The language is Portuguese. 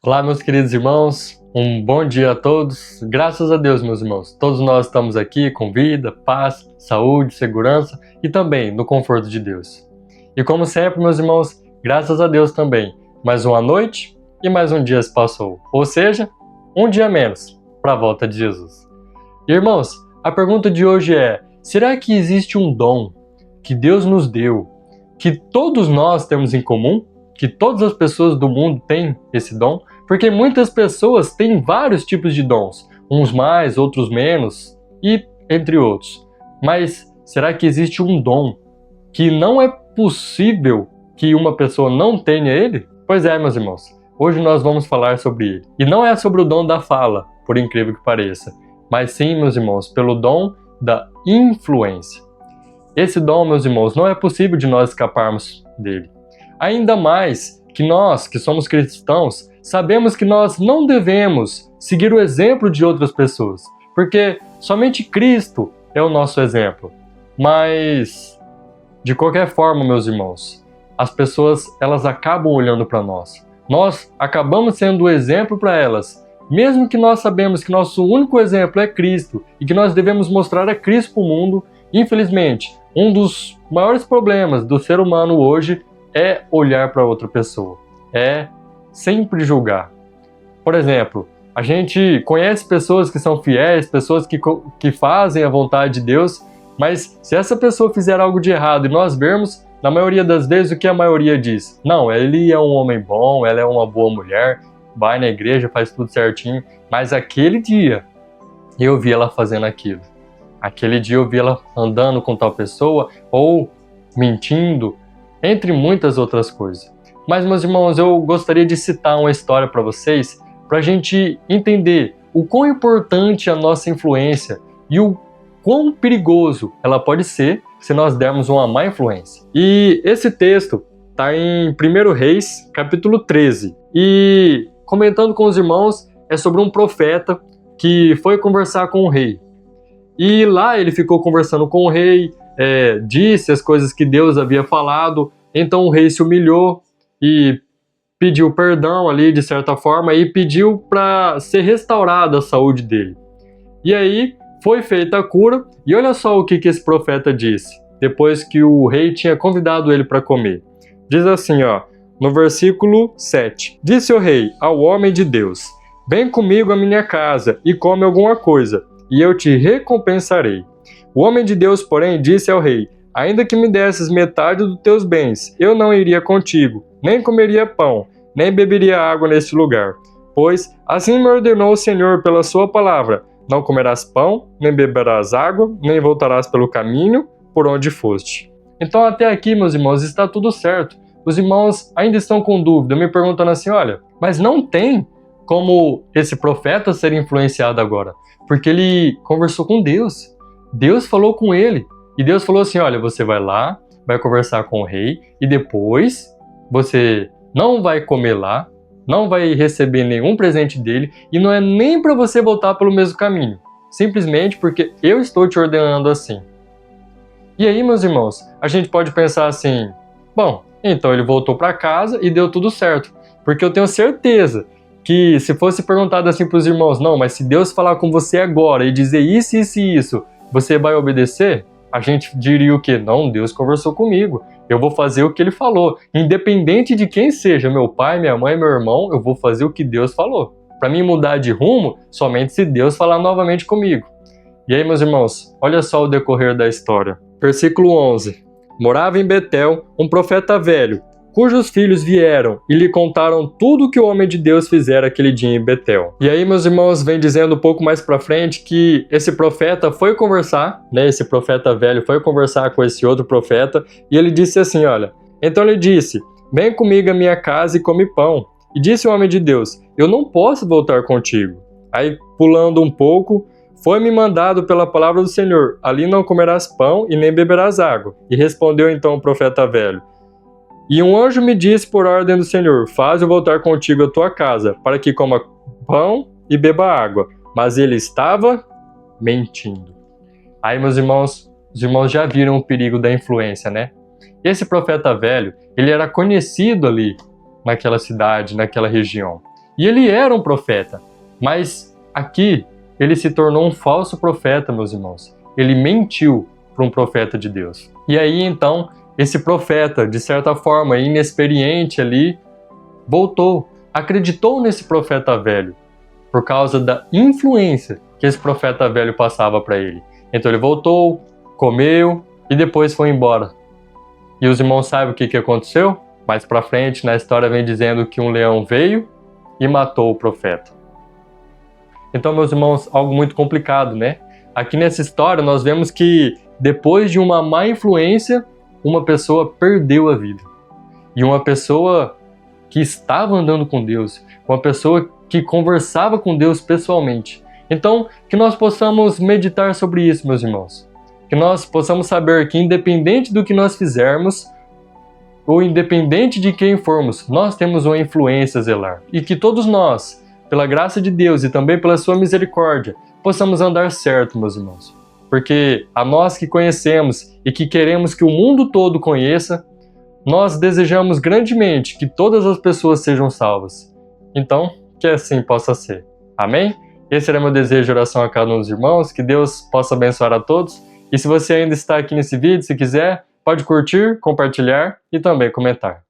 Olá, meus queridos irmãos, um bom dia a todos. Graças a Deus, meus irmãos, todos nós estamos aqui com vida, paz, saúde, segurança e também no conforto de Deus. E como sempre, meus irmãos, graças a Deus também, mais uma noite e mais um dia se passou, ou seja, um dia menos para a volta de Jesus. Irmãos, a pergunta de hoje é: será que existe um dom que Deus nos deu, que todos nós temos em comum? Que todas as pessoas do mundo têm esse dom? Porque muitas pessoas têm vários tipos de dons, uns mais, outros menos, e entre outros. Mas será que existe um dom que não é possível que uma pessoa não tenha ele? Pois é, meus irmãos, hoje nós vamos falar sobre ele. E não é sobre o dom da fala, por incrível que pareça, mas sim, meus irmãos, pelo dom da influência. Esse dom, meus irmãos, não é possível de nós escaparmos dele. Ainda mais que nós, que somos cristãos, sabemos que nós não devemos seguir o exemplo de outras pessoas, porque somente Cristo é o nosso exemplo. Mas, de qualquer forma, meus irmãos, as pessoas elas acabam olhando para nós. Nós acabamos sendo o exemplo para elas, mesmo que nós sabemos que nosso único exemplo é Cristo e que nós devemos mostrar a Cristo para o mundo. Infelizmente, um dos maiores problemas do ser humano hoje é olhar para outra pessoa, é sempre julgar. Por exemplo, a gente conhece pessoas que são fiéis, pessoas que fazem a vontade de Deus, mas se essa pessoa fizer algo de errado e nós vermos, na maioria das vezes, o que a maioria diz? Não, ele é um homem bom, ela é uma boa mulher, vai na igreja, faz tudo certinho, mas aquele dia eu vi ela fazendo aquilo. Aquele dia eu vi ela andando com tal pessoa, ou mentindo, entre muitas outras coisas. Mas, meus irmãos, eu gostaria de citar uma história para vocês, para a gente entender o quão importante é a nossa influência e o quão perigoso ela pode ser se nós dermos uma má influência. E esse texto está em 1 Reis, capítulo 13. E, comentando com os irmãos, é sobre um profeta que foi conversar com o rei. E lá ele ficou conversando com o rei, disse as coisas que Deus havia falado. Então o rei se humilhou e pediu perdão ali de certa forma e pediu para ser restaurada a saúde dele. E aí foi feita a cura e olha só o que esse profeta disse, depois que o rei tinha convidado ele para comer. Diz assim, no versículo 7. Disse o rei ao homem de Deus: vem comigo à minha casa e come alguma coisa, e eu te recompensarei. O homem de Deus, porém, disse ao rei: ainda que me desses metade dos teus bens, eu não iria contigo, nem comeria pão, nem beberia água neste lugar. Pois assim me ordenou o Senhor pela sua palavra: não comerás pão, nem beberás água, nem voltarás pelo caminho por onde foste. Então até aqui, meus irmãos, está tudo certo. Os irmãos ainda estão com dúvida, me perguntando assim, olha, mas não tem como esse profeta ser influenciado agora, porque ele conversou com Deus. Deus falou com ele. E Deus falou assim, olha, você vai lá, vai conversar com o rei e depois você não vai comer lá, não vai receber nenhum presente dele e não é nem para você voltar pelo mesmo caminho, simplesmente porque eu estou te ordenando assim. E aí, meus irmãos, a gente pode pensar assim, bom, então ele voltou para casa e deu tudo certo, porque eu tenho certeza que se fosse perguntado assim para os irmãos, não, mas se Deus falar com você agora e dizer isso, isso e isso, você vai obedecer? A gente diria o quê? Não, Deus conversou comigo, eu vou fazer o que ele falou. Independente de quem seja, meu pai, minha mãe, meu irmão, eu vou fazer o que Deus falou. Para mim mudar de rumo, somente se Deus falar novamente comigo. E aí, meus irmãos, olha só o decorrer da história. Versículo 11. Morava em Betel um profeta velho, cujos filhos vieram e lhe contaram tudo o que o homem de Deus fizera aquele dia em Betel. E aí, meus irmãos, vem dizendo um pouco mais pra frente que esse profeta foi conversar, esse profeta velho foi conversar com esse outro profeta, e ele disse assim, olha, então ele disse, vem comigo à minha casa e come pão. E disse o homem de Deus, eu não posso voltar contigo. Aí, pulando um pouco, foi-me mandado pela palavra do Senhor, ali não comerás pão e nem beberás água. E respondeu então o profeta velho, e um anjo me disse por ordem do Senhor, faz eu voltar contigo à tua casa, para que coma pão e beba água. Mas ele estava mentindo. Aí, meus irmãos, os irmãos já viram o perigo da influência, né? Esse profeta velho, ele era conhecido ali naquela cidade, naquela região. E ele era um profeta, mas aqui ele se tornou um falso profeta, meus irmãos. Ele mentiu para um profeta de Deus. E aí então, esse profeta, de certa forma inexperiente ali, voltou, acreditou nesse profeta velho, por causa da influência que esse profeta velho passava para ele. Então ele voltou, comeu e depois foi embora. E os irmãos sabem o que aconteceu? Mais para frente na história vem dizendo que um leão veio e matou o profeta. Então, meus irmãos, algo muito complicado, né? Aqui nessa história nós vemos que depois de uma má influência, uma pessoa perdeu a vida. E uma pessoa que estava andando com Deus, uma pessoa que conversava com Deus pessoalmente. Então, que nós possamos meditar sobre isso, meus irmãos. Que nós possamos saber que independente do que nós fizermos, ou independente de quem formos, nós temos uma influência a zelar. E que todos nós, pela graça de Deus e também pela sua misericórdia, possamos andar certo, meus irmãos. Porque a nós que conhecemos e que queremos que o mundo todo conheça, nós desejamos grandemente que todas as pessoas sejam salvas. Então, que assim possa ser. Amém? Esse era meu desejo de oração a cada um dos irmãos, que Deus possa abençoar a todos. E se você ainda está aqui nesse vídeo, se quiser, pode curtir, compartilhar e também comentar.